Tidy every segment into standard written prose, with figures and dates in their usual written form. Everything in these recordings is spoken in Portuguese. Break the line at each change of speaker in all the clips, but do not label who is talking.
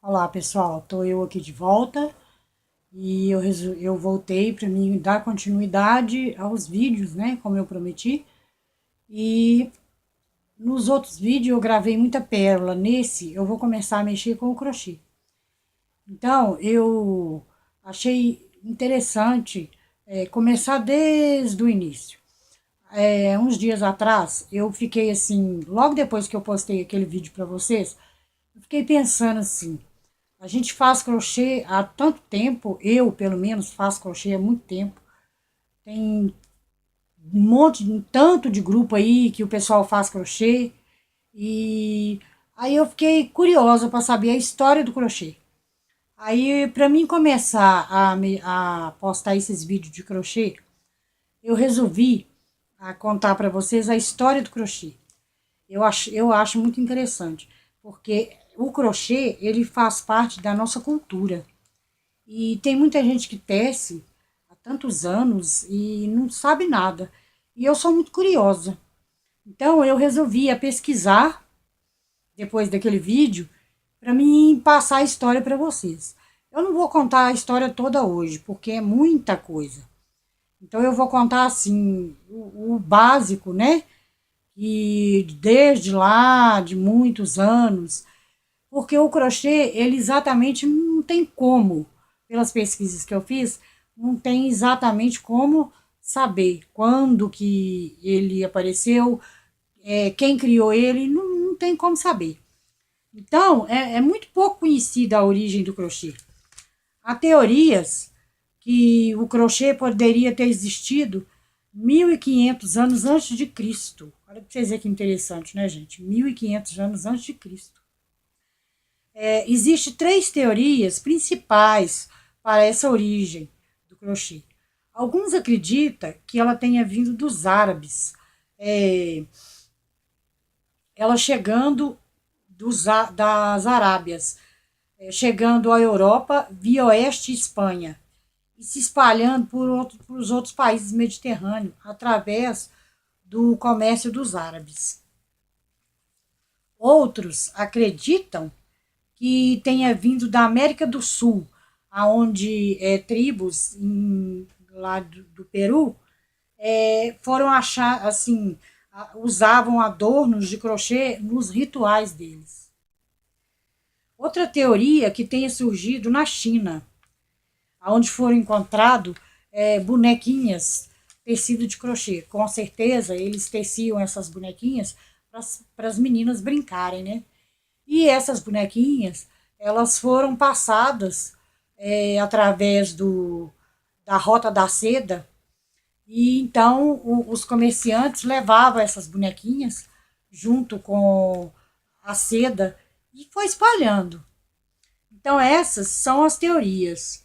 Olá pessoal, tô eu aqui de volta e eu voltei para mim dar continuidade aos vídeos, né, como eu prometi. E nos outros vídeos eu gravei muita pérola, nesse eu vou começar a mexer com o crochê. Então eu achei interessante começar desde o início. Uns dias atrás eu fiquei assim, logo depois que eu postei aquele vídeo para vocês, eu fiquei pensando assim. A gente faz crochê há tanto tempo, eu pelo menos faço crochê há muito tempo. Tem um monte, um tanto de grupo aí que o pessoal faz crochê. E aí eu fiquei curiosa para saber a história do crochê. Aí, para mim começar a postar esses vídeos de crochê, eu resolvi contar para vocês a história do crochê. Eu acho muito interessante, porque o crochê, ele faz parte da nossa cultura. E tem muita gente que tece há tantos anos e não sabe nada. E eu sou muito curiosa. Então eu resolvi pesquisar depois daquele vídeo para mim passar a história para vocês. Eu não vou contar a história toda hoje, porque é muita coisa. Então eu vou contar assim o básico, né? E desde lá, de muitos anos, porque o crochê, ele exatamente não tem como, pelas pesquisas que eu fiz, não tem exatamente como saber quando que ele apareceu, quem criou ele, não tem como saber. Então, é muito pouco conhecida a origem do crochê. Há teorias que o crochê poderia ter existido 1500 anos antes de Cristo. Olha para vocês verem que interessante, né, gente? 1500 anos antes de Cristo. Existem três teorias principais para essa origem do crochê. Alguns acreditam que ela tenha vindo dos árabes, é, ela chegando das Arábias, chegando à Europa via Oeste e Espanha e se espalhando por os outros países mediterrâneos através do comércio dos árabes. Outros acreditam que tenha vindo da América do Sul, aonde tribos lá do Peru foram achar assim, usavam adornos de crochê nos rituais deles. Outra teoria que tenha surgido na China, onde foram encontrados bonequinhas tecido de crochê. Com certeza eles teciam essas bonequinhas para as meninas brincarem, né? E essas bonequinhas, elas foram passadas através da Rota da Seda, e então os comerciantes levavam essas bonequinhas junto com a seda e foi espalhando. Então essas são as teorias.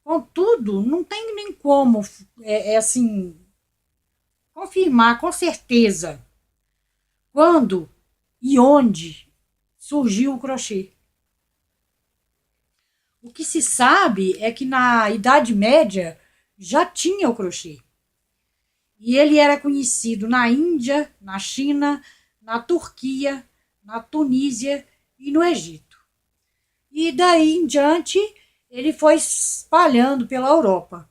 Contudo, não tem nem como assim confirmar com certeza quando e onde surgiu o crochê. O que se sabe é que na Idade Média já tinha o crochê. E ele era conhecido na Índia, na China, na Turquia, na Tunísia e no Egito. E daí em diante ele foi espalhando pela Europa.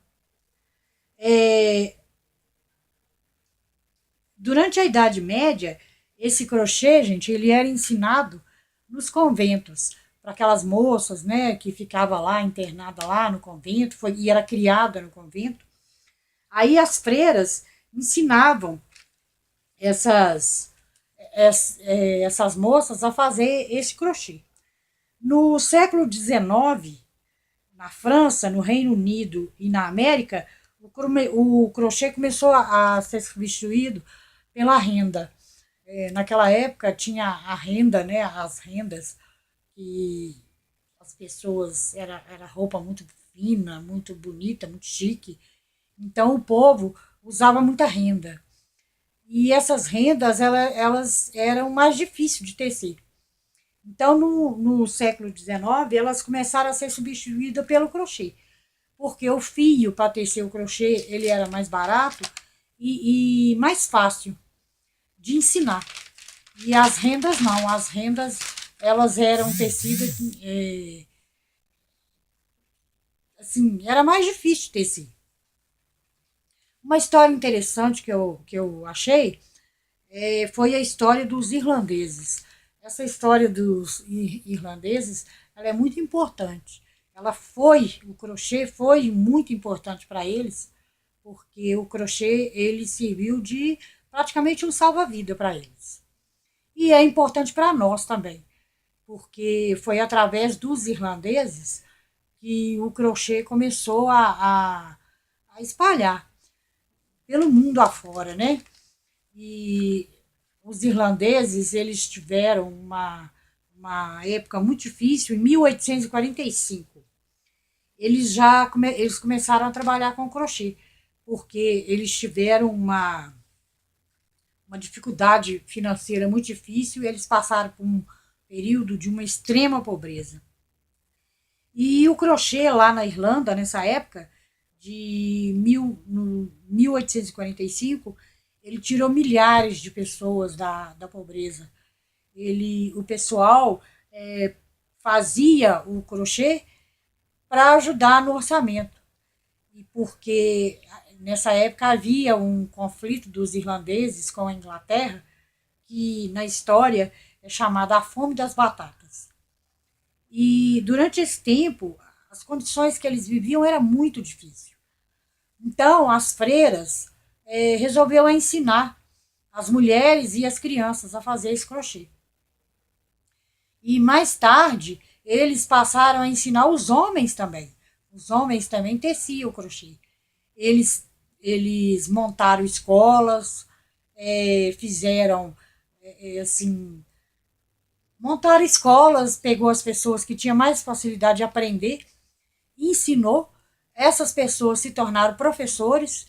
Durante a Idade Média, esse crochê, gente, ele era ensinado nos conventos para aquelas moças, né, que ficava lá internada lá no convento, e era criada no convento. Aí as freiras ensinavam essas moças a fazer esse crochê. No século XIX, na França, no Reino Unido e na América, o crochê começou a ser substituído pela renda. Naquela época tinha a renda, né, as rendas, que as pessoas, era roupa muito fina, muito bonita, muito chique. Então o povo usava muita renda. E essas rendas, elas eram mais difíceis de tecer. Então, no século XIX, elas começaram a ser substituídas pelo crochê. Porque o fio para tecer o crochê, ele era mais barato e mais fácil de ensinar. E as rendas não, as rendas elas eram tecidas, assim, era mais difícil de tecer. Uma história interessante que eu achei foi a história dos irlandeses. Essa história dos irlandeses, ela é muito importante. O crochê foi muito importante para eles, porque o crochê ele serviu de praticamente um salva-vida para eles. E é importante para nós também, porque foi através dos irlandeses que o crochê começou a espalhar pelo mundo afora, né? E os irlandeses, eles tiveram uma época muito difícil, em 1845. Eles começaram a trabalhar com crochê, porque eles tiveram uma dificuldade financeira muito difícil e eles passaram por um período de uma extrema pobreza. E o crochê lá na Irlanda, nessa época, no 1845, ele tirou milhares de pessoas da pobreza. O pessoal fazia o crochê para ajudar no orçamento. E porque nessa época havia um conflito dos irlandeses com a Inglaterra, que na história é chamada a Fome das Batatas. E durante esse tempo, as condições que eles viviam era muito difícil. Então, as freiras resolveu ensinar as mulheres e as crianças a fazer esse crochê. E mais tarde, eles passaram a ensinar os homens também. Os homens também teciam o crochê. Eles, eles montaram escolas, fizeram, assim, montaram escolas, pegou as pessoas que tinham mais facilidade de aprender, ensinou. Essas pessoas se tornaram professores.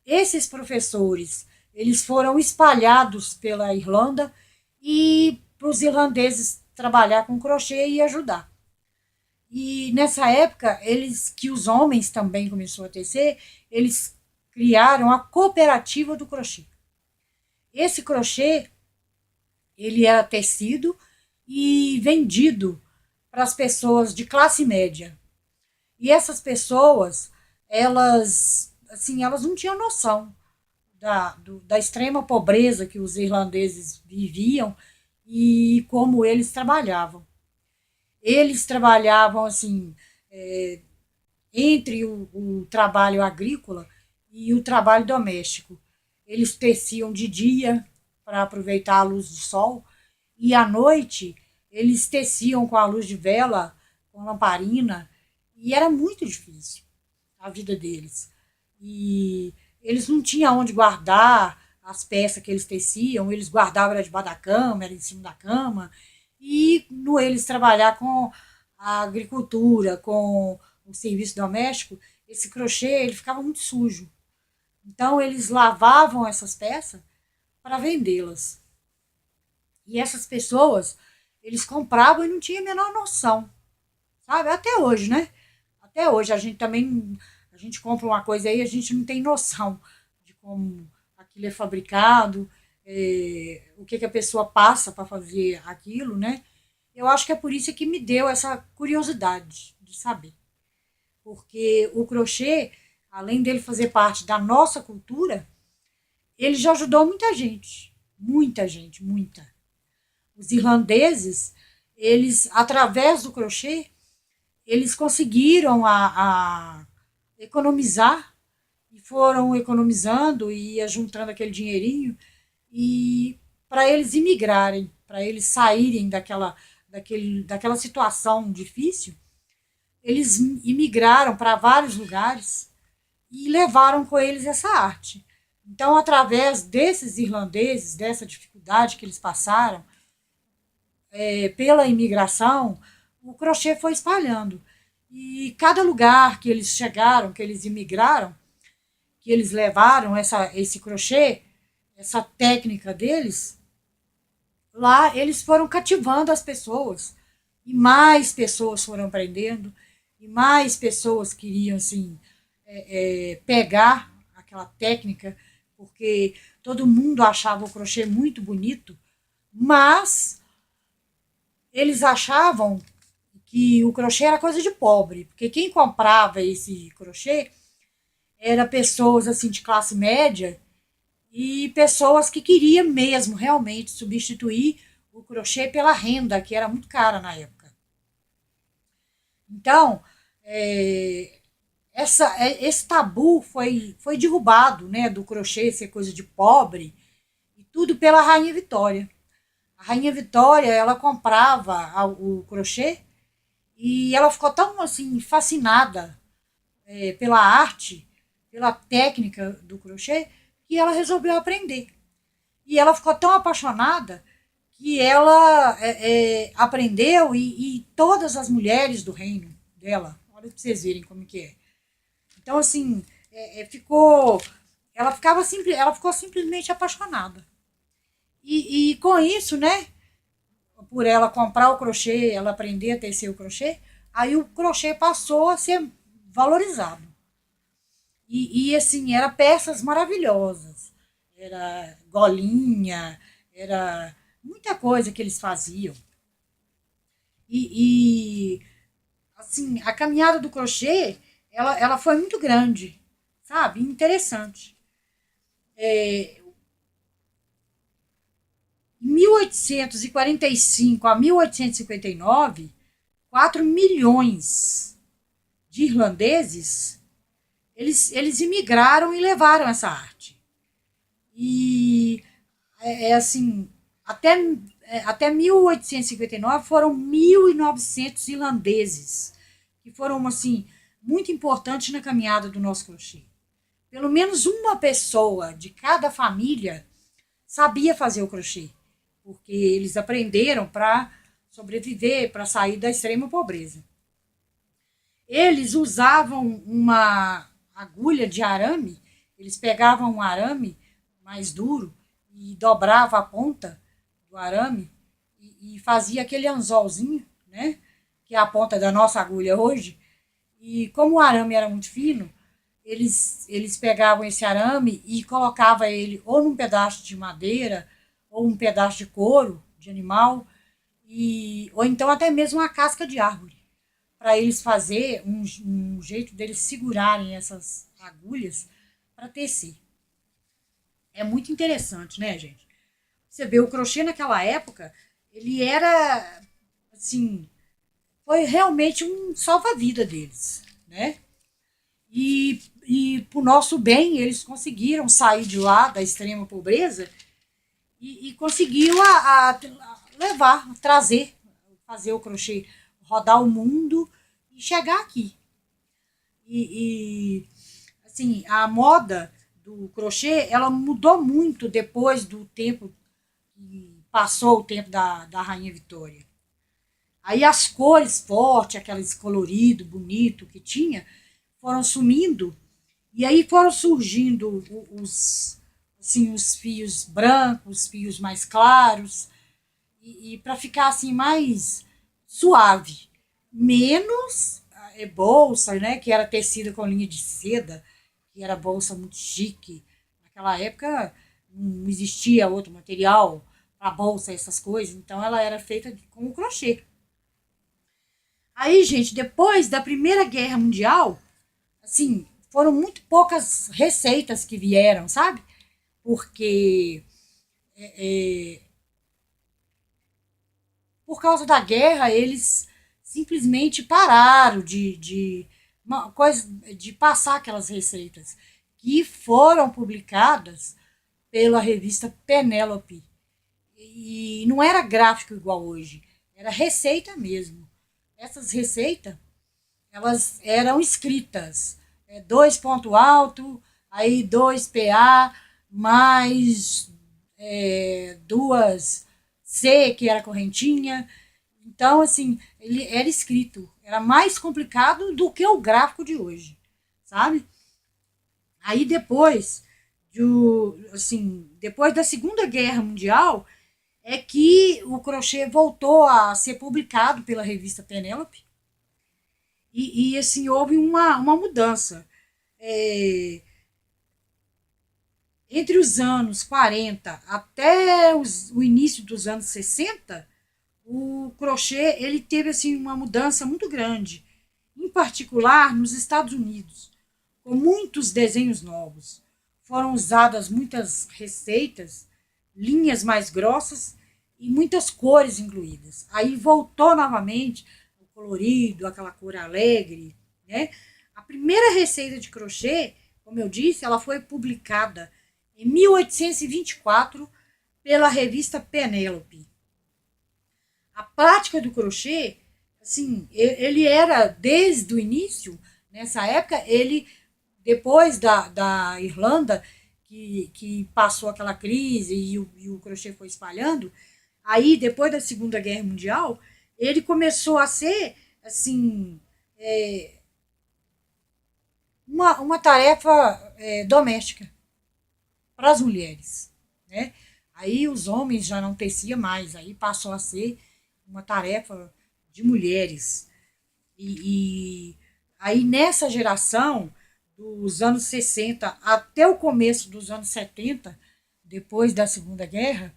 Esses professores, eles foram espalhados pela Irlanda e para os irlandeses trabalhar com crochê e ajudar. E nessa época, eles que os homens também começaram a tecer, eles criaram a cooperativa do crochê. Esse crochê, ele era tecido e vendido para as pessoas de classe média. E essas pessoas, elas não tinham noção da extrema pobreza que os irlandeses viviam e como eles trabalhavam. Eles trabalhavam assim, entre o trabalho agrícola e o trabalho doméstico. Eles teciam de dia para aproveitar a luz do sol e à noite eles teciam com a luz de vela, com lamparina, e era muito difícil a vida deles. E eles não tinham onde guardar as peças que eles teciam, eles guardavam era debaixo da cama, era em cima da cama, e no eles trabalhar com a agricultura, com o serviço doméstico, esse crochê ele ficava muito sujo. Então eles lavavam essas peças para vendê-las. E essas pessoas, eles compravam e não tinham a menor noção, sabe? Até hoje, né? Até hoje a gente também, a gente compra uma coisa aí, a gente não tem noção de como aquilo é fabricado, o que a pessoa passa para fazer aquilo, né? Eu acho que é por isso que me deu essa curiosidade de saber. Porque o crochê, além dele fazer parte da nossa cultura, ele já ajudou muita gente. Muita gente, muita. Os irlandeses, eles, através do crochê, eles conseguiram economizar e foram economizando e ia juntando aquele dinheirinho e para eles imigrarem, para eles saírem daquela situação difícil, eles imigraram para vários lugares e levaram com eles essa arte. Então, através desses irlandeses, dessa dificuldade que eles passaram, pela imigração, o crochê foi espalhando. E cada lugar que eles chegaram, que eles imigraram, que eles levaram esse crochê, essa técnica deles, lá eles foram cativando as pessoas. E mais pessoas foram aprendendo, e mais pessoas queriam assim, pegar aquela técnica, porque todo mundo achava o crochê muito bonito, mas eles achavam que o crochê era coisa de pobre, porque quem comprava esse crochê era pessoas assim de classe média e pessoas que queriam mesmo realmente substituir o crochê pela renda, que era muito cara na época. Então, é, esse tabu foi derrubado, né, do crochê ser coisa de pobre, e tudo pela Rainha Vitória. A Rainha Vitória, ela comprava o crochê e ela ficou tão assim fascinada pela arte, pela técnica do crochê, que ela resolveu aprender. E ela ficou tão apaixonada que ela aprendeu e todas as mulheres do reino dela, olha para vocês verem como que é. Então assim, ficou, ela ficou simplesmente apaixonada. E com isso, né, por ela comprar o crochê, ela aprender a tecer o crochê, aí o crochê passou a ser valorizado. Assim, era peças maravilhosas. Era golinha, era muita coisa que eles faziam. E assim, a caminhada do crochê, ela foi muito grande, sabe? Interessante. Em 1845 a 1859, 4 milhões de irlandeses, eles imigraram e levaram essa arte. E assim, até 1859 foram 1.900 irlandeses que foram assim muito importantes na caminhada do nosso crochê. Pelo menos uma pessoa de cada família sabia fazer o crochê, porque eles aprenderam para sobreviver, para sair da extrema pobreza. Eles usavam uma agulha de arame, eles pegavam um arame mais duro e dobrava a ponta do arame e fazia aquele anzolzinho, né? Que é a ponta da nossa agulha hoje. E como o arame era muito fino, eles pegavam esse arame e colocavam ele ou num pedaço de madeira ou um pedaço de couro de animal, ou então até mesmo uma casca de árvore, para eles fazer um jeito deles segurarem essas agulhas para tecer. É muito interessante, né, gente? Você vê o crochê naquela época, ele era assim, foi realmente um salva-vida deles, né? E por nosso bem, eles conseguiram sair de lá da extrema pobreza e conseguiu a levar, trazer, fazer o crochê rodar o mundo e chegar aqui. E assim, a moda do crochê, ela mudou muito depois do tempo que passou o tempo da Rainha Vitória. Aí as cores fortes, aqueles colorido, bonito que tinha, foram sumindo e aí foram surgindo os fios brancos, os fios mais claros, e para ficar assim mais suave. Menos bolsa, né, que era tecida com linha de seda, que era bolsa muito chique. Naquela época não existia outro material para bolsa, essas coisas, então ela era feita com crochê. Aí, gente, depois da Primeira Guerra Mundial, assim, foram muito poucas receitas que vieram, sabe? Porque por causa da guerra, eles simplesmente pararam uma coisa, de passar aquelas receitas que foram publicadas pela revista Penélope. E não era gráfico igual hoje, era receita mesmo. Essas receitas, elas eram escritas, dois ponto alto, aí dois PA, mais duas C, que era correntinha. Então, assim, ele era escrito. Era mais complicado do que o gráfico de hoje, sabe? Aí depois, assim, depois da Segunda Guerra Mundial, é que o crochê voltou a ser publicado pela revista Penélope. Assim, houve uma mudança. É, entre os anos 40 até o início dos anos 60, o crochê ele teve assim uma mudança muito grande, em particular nos Estados Unidos, com muitos desenhos novos. Foram usadas muitas receitas, linhas mais grossas e muitas cores incluídas. Aí voltou novamente o colorido, aquela cor alegre, né? A primeira receita de crochê, como eu disse, ela foi publicada em 1824 pela revista Penélope. A prática do crochê, assim, ele era desde o início, nessa época, ele, depois da Irlanda, que passou aquela crise e o crochê foi espalhando, aí, depois da Segunda Guerra Mundial, ele começou a ser, assim, uma tarefa doméstica para as mulheres, né? Aí os homens já não teciam mais, aí passou a ser uma tarefa de mulheres. E aí nessa geração, dos anos 60 até o começo dos anos 70, depois da Segunda Guerra,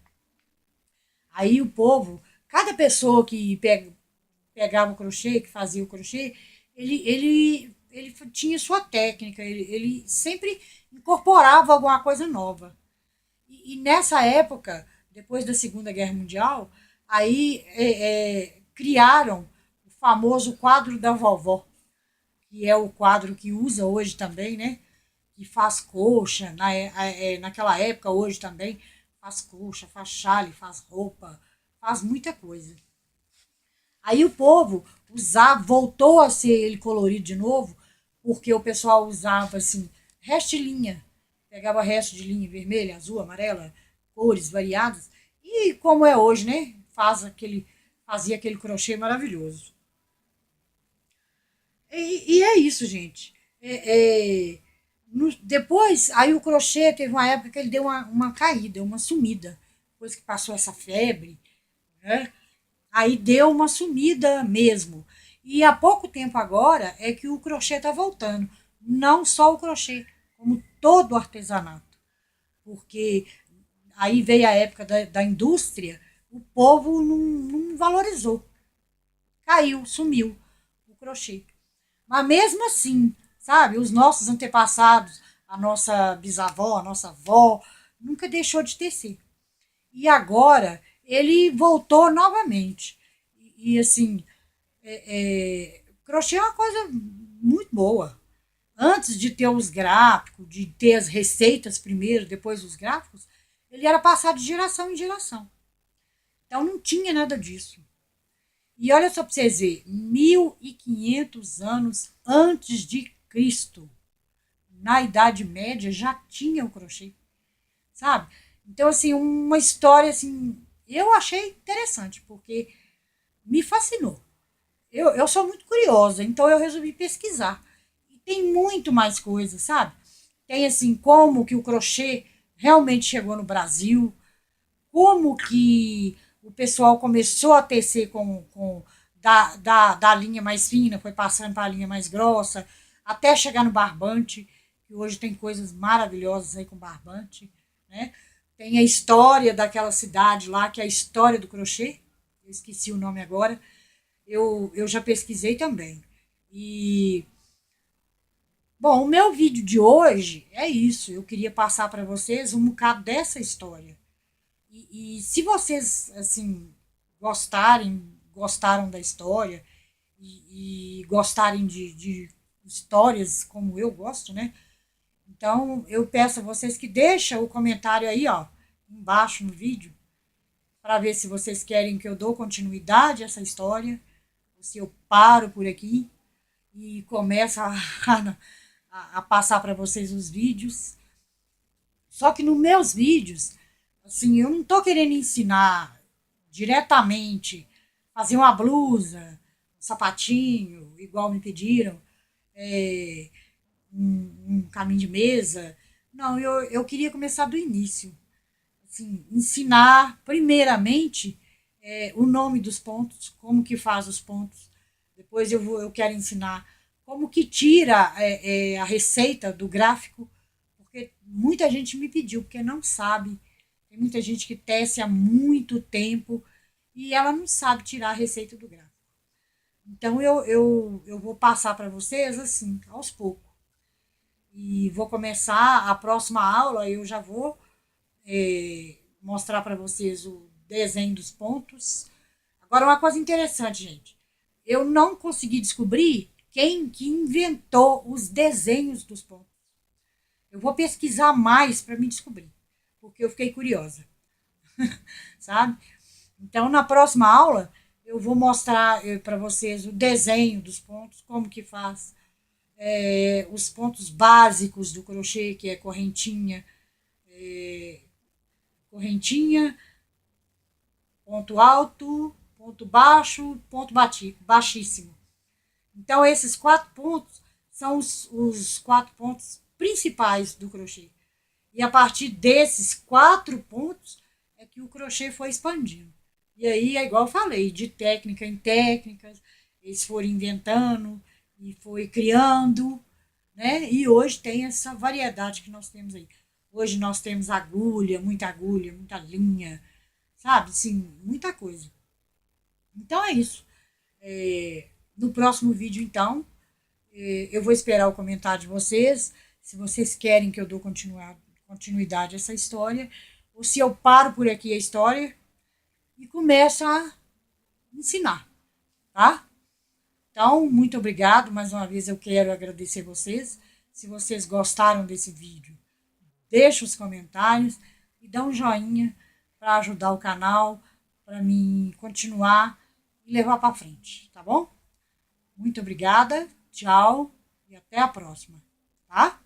aí o povo, cada pessoa que pegava o crochê, que fazia o crochê, ele tinha sua técnica, ele sempre incorporava alguma coisa nova. E nessa época, depois da Segunda Guerra Mundial, aí criaram o famoso quadro da vovó, que é o quadro que usa hoje também, né? Que faz coxa, naquela época, hoje também, faz coxa, faz chale, faz roupa, faz muita coisa. Aí o povo usava, voltou a ser ele colorido de novo, porque o pessoal usava assim, resto de linha. Pegava resto de linha vermelha, azul, amarela, cores variadas. E como é hoje, né? Fazia aquele crochê maravilhoso. E é isso, gente. Depois, aí o crochê teve uma época que ele deu uma caída, uma sumida. Depois que passou essa febre, né? Aí deu uma sumida mesmo. E há pouco tempo agora é que o crochê está voltando. Não só o crochê, como todo o artesanato. Porque aí veio a época da indústria, o povo não valorizou. Caiu, sumiu o crochê. Mas mesmo assim, sabe, os nossos antepassados, a nossa bisavó, a nossa avó, nunca deixou de tecer. E agora ele voltou novamente. Assim, crochê é uma coisa muito boa. Antes de ter os gráficos, de ter as receitas primeiro, depois os gráficos, ele era passado de geração em geração. Então não tinha nada disso. E olha só para vocês verem, 1500 anos antes de Cristo, na Idade Média, já tinha o crochê, sabe? Então, assim, uma história, assim, eu achei interessante, porque me fascinou. Eu sou muito curiosa, então eu resolvi pesquisar. E tem muito mais coisas, sabe? Tem, assim, como que o crochê realmente chegou no Brasil, como que o pessoal começou a tecer da linha mais fina, foi passando para a linha mais grossa, até chegar no barbante, que hoje tem coisas maravilhosas aí com barbante, né? Tem a história daquela cidade lá, que é a história do crochê, eu esqueci o nome agora, eu já pesquisei também. E, bom, o meu vídeo de hoje é isso, eu queria passar para vocês um bocado dessa história. E se vocês, assim, gostaram da história e gostarem de histórias como eu gosto, né? Então, eu peço a vocês que deixem o comentário aí, ó, embaixo no vídeo, para ver se vocês querem que eu dou continuidade a essa história, ou se eu paro por aqui e começo a passar para vocês os vídeos. Só que nos meus vídeos, assim, eu não tô querendo ensinar diretamente fazer uma blusa, um sapatinho, igual me pediram, é, um caminho de mesa. Não, eu queria começar do início. Assim, ensinar, primeiramente, o nome dos pontos, como que faz os pontos. Depois eu quero ensinar como que tira a receita do gráfico, porque muita gente me pediu, porque não sabe. Tem muita gente que tece há muito tempo e ela não sabe tirar a receita do gráfico. Então eu vou passar para vocês assim, aos poucos. E vou começar a próxima aula, eu já vou mostrar para vocês o desenho dos pontos. Agora, uma coisa interessante, gente. Eu não consegui descobrir quem que inventou os desenhos dos pontos. Eu vou pesquisar mais para me descobrir, porque eu fiquei curiosa, sabe? Então, na próxima aula, eu vou mostrar para vocês o desenho dos pontos, como que faz, os pontos básicos do crochê, que é correntinha, correntinha, ponto alto, ponto baixo, ponto baixíssimo. Então, esses 4 pontos são os 4 pontos principais do crochê. E a partir desses 4 pontos é que o crochê foi expandindo. E aí, é igual eu falei, de técnica em técnicas, eles foram inventando e foi criando, né? E hoje tem essa variedade que nós temos aí. Hoje nós temos agulha, muita linha, sabe? Sim, muita coisa. Então é isso. No próximo vídeo, então, eu vou esperar o comentário de vocês, se vocês querem que eu dou continuidade a essa história, ou se eu paro por aqui a história e começo a ensinar, tá? Então, muito obrigado, mais uma vez eu quero agradecer vocês. Se vocês gostaram desse vídeo, deixa os comentários e dá um joinha para ajudar o canal, para mim continuar e levar para frente, tá bom? Muito obrigada, tchau e até a próxima, tá?